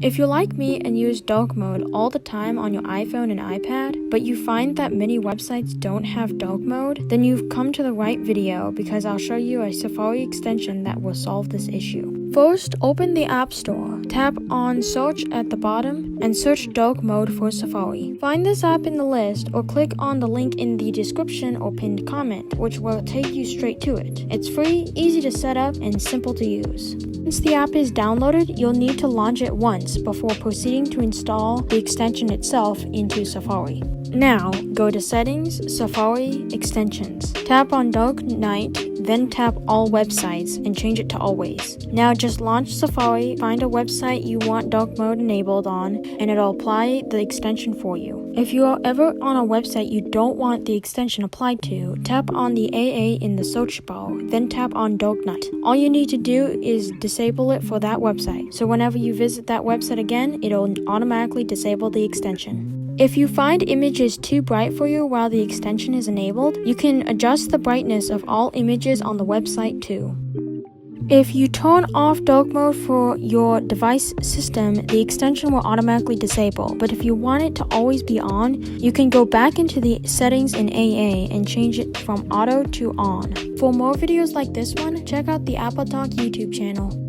If you're like me and use dark mode all the time on your iPhone and iPad, but you find that many websites don't have dark mode, then you've come to the right video because I'll show you a Safari extension that will solve this issue. First, open the App Store, tap on Search at the bottom, and search dark mode for Safari. Find this app in the list or click on the link in the description or pinned comment, which will take you straight to it. It's free, easy to set up, and simple to use. Once the app is downloaded, you'll need to launch it once before proceeding to install the extension itself into Safari. Now, go to Settings, Safari, Extensions. Tap on Dark Night, then tap All Websites and change it to Always. Now just launch Safari, find a website you want dark mode enabled on, and it'll apply the extension for you. If you are ever on a website you don't want the extension applied to, tap on the AA in the search bar, then tap on Dark Night. All you need to do is disable it for that website, so whenever you visit that website again, it'll automatically disable the extension. If you find images too bright for you while the extension is enabled, you can adjust the brightness of all images on the website too. If you turn off dark mode for your device system, the extension will automatically disable, but if you want it to always be on, you can go back into the settings in AA and change it from auto to on. For more videos like this one, check out the AppleTalk YouTube channel.